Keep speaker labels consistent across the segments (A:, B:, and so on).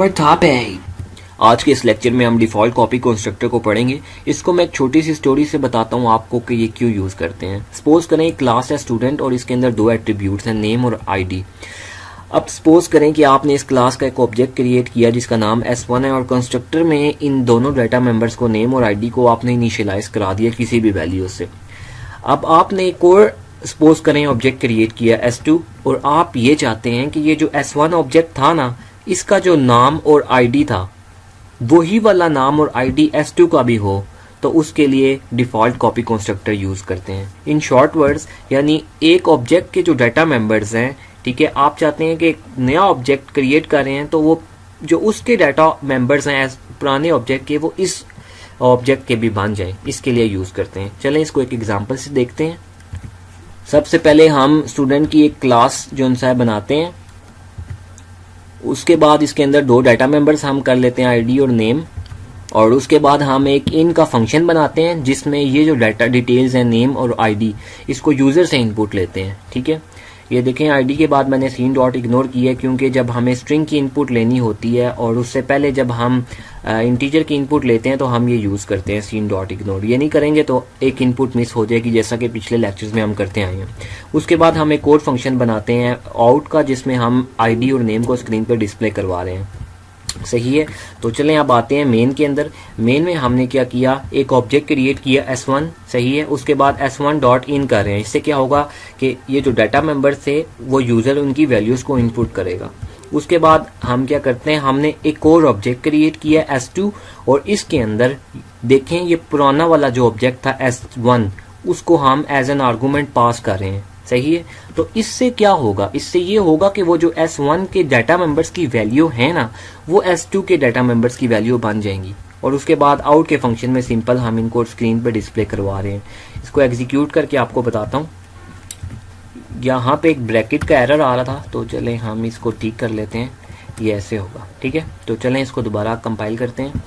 A: आज के इस लेक्चर में हम डिफ़ॉल्ट कॉपी कंस्ट्रक्टर को पढ़ेंगे। इसको मैं एक छोटी सी स्टोरी से बताता हूँ आपको कि ये क्यों यूज़ करते हैं। सपोज करें एक क्लास है स्टूडेंट और इसके अंदर दो एट्रीब्यूट्स हैं, नेम और आईडी। अब सपोज करें कि आपने इस क्लास का एक ऑब्जेक्ट क्रिएट किया जिसका नाम S1 है और कंस्ट्रक्टर में इन दोनों डाटा मेंबर्स को, नेम और आईडी को आपने इनिशियलाइज करा दिया किसी भी वैल्यू से। अब आपने एक और सपोज करें ऑब्जेक्ट क्रिएट किया S2 और आप ये चाहते हैं कि ये जो S1 ऑब्जेक्ट था ना, इसका जो नाम और आईडी था वही वाला नाम और आईडी S2 का भी हो, तो उसके लिए डिफ़ॉल्ट कॉपी कंस्ट्रक्टर यूज़ करते हैं। इन शॉर्ट वर्ड्स, यानी एक ऑब्जेक्ट के जो डाटा मेंबर्स हैं, ठीक है, आप चाहते हैं कि एक नया ऑब्जेक्ट क्रिएट कर रहे हैं तो वो जो उसके डाटा मेंबर्स हैं पुराने ऑब्जेक्ट के, वो इस ऑब्जेक्ट के भी बन जाए, इसके लिए यूज़ करते हैं। चलें इसको एक एग्जांपल से देखते हैं। सबसे पहले हम स्टूडेंट की एक क्लास जो उनसा है बनाते हैं। उसके बाद इसके अंदर दो डाटा मेंबर्स हम कर लेते हैं, आईडी और नेम। और उसके बाद हम एक इन का फंक्शन बनाते हैं जिसमें ये जो डाटा डिटेल्स हैं, नेम और आईडी, इसको यूज़र से इनपुट लेते हैं। ठीक है, ये देखें आईडी के बाद मैंने सीन डॉट इग्नोर किया है क्योंकि जब हमें स्ट्रिंग की इनपुट लेनी होती है और उससे पहले जब हम इंटीजर की इनपुट लेते हैं तो हम ये यूज़ करते हैं सीन डॉट इग्नोर। ये नहीं करेंगे तो एक इनपुट मिस हो जाएगी, जैसा कि पिछले लेक्चर्स में हम करते आए हैं। उसके बाद हम एक और फंक्शन बनाते हैं आउट का, जिसमें हम आईडी और नेम को स्क्रीन पर डिस्प्ले करवा रहे हैं। सही है, तो चलें अब आते हैं मेन के अंदर। मेन में हमने क्या किया, एक ऑब्जेक्ट क्रिएट किया S1, सही है। उसके बाद S1 डॉट इन कर रहे हैं। इससे क्या होगा कि ये जो डाटा मेंबर थे वो यूज़र उनकी वैल्यूज़ को इनपुट करेगा। उसके बाद हम क्या करते हैं, हमने एक और ऑब्जेक्ट क्रिएट किया S2 और इसके अंदर देखें ये पुराना वाला जो ऑब्जेक्ट था S1, उसको हम एज एन आर्गूमेंट पास कर रहे हैं। सही है, तो इससे क्या होगा, इससे ये होगा कि वो जो S1 के डाटा मेंबर्स की वैल्यू है ना, वो S2 के डाटा मेंबर्स की वैल्यू बन जाएंगी। और उसके बाद आउट के फंक्शन में सिंपल हम इनको स्क्रीन पे डिस्प्ले करवा रहे हैं। इसको एग्जीक्यूट करके आपको बताता हूँ। यहाँ पे एक ब्रैकेट का एरर आ रहा था, तो चलें हम इसको ठीक कर लेते हैं। ये ऐसे होगा, ठीक है। तो चलें इसको दोबारा कंपाइल करते हैं।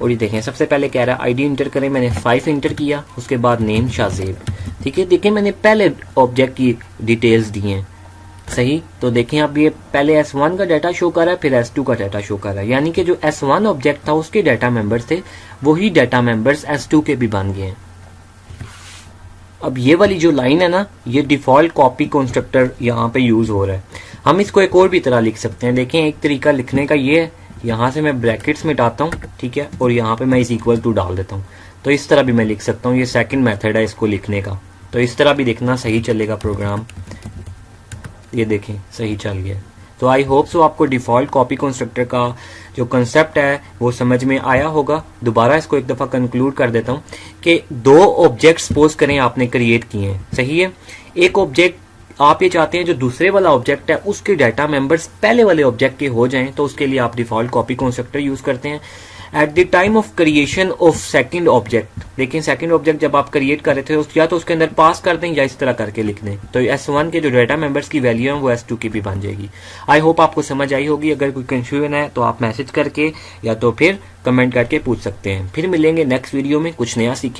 A: और ये देखें सबसे पहले कह रहा है आईडी इंटर करें, मैंने 5 इंटर किया। उसके बाद नेम शाहजेब, ठीक है। देखें मैंने पहले ऑब्जेक्ट की डिटेल्स दी हैं, सही। तो देखें अब ये पहले S1 का डाटा शो कर रहा है, फिर S2 का डाटा शो कर रहा है, यानी कि जो S1 ऑब्जेक्ट था उसके डाटा मेंबर्स थे वही डाटा मेंबर्स S2 के भी बन गए हैं। अब ये वाली जो लाइन है ना, ये डिफ़ॉल्ट कॉपी कंस्ट्रक्टर यहाँ पे यूज हो रहा है। हम इसको एक और भी तरह लिख सकते हैं। देखें एक तरीका लिखने का ये है, यहाँ से मैं ब्रैकेट्स मिटाता हूँ, ठीक है, और यहाँ पे मैं इस इक्वल टू डाल देता हूँ। तो इस तरह भी मैं लिख सकता हूँ। ये सेकंड मेथड है इसको लिखने का, तो इस तरह भी लिखना सही चलेगा प्रोग्राम। ये देखें सही चल गया। तो आई होप सो आपको डिफ़ॉल्ट कॉपी कंस्ट्रक्टर का जो कंसेप्ट है वो समझ में आया होगा। दोबारा इसको एक दफ़ा कंक्लूड कर देता हूँ कि दो ऑब्जेक्ट सपोज करें आपने क्रिएट किए हैं, सही है। एक ऑब्जेक्ट आप ये चाहते हैं जो दूसरे वाला ऑब्जेक्ट है उसके डाटा मेंबर्स पहले वाले ऑब्जेक्ट के हो जाएं, तो उसके लिए आप डिफ़ॉल्ट कॉपी कंस्ट्रक्टर यूज़ करते हैं। At the time of creation of second object, लेकिन सेकंड ऑब्जेक्ट जब आप क्रिएट कर रहे थे या तो उसके अंदर पास कर दें या इस तरह करके लिख दें, तो S1 के जो डाटा मेंबर्स की वैल्यू है वो S2 की भी बन जाएगी। आई होप आपको समझ आई होगी। अगर कोई कंफ्यूजन है तो आप मैसेज करके या तो फिर कमेंट करके पूछ सकते हैं। फिर मिलेंगे नेक्स्ट वीडियो में, कुछ नया सीखेंगे।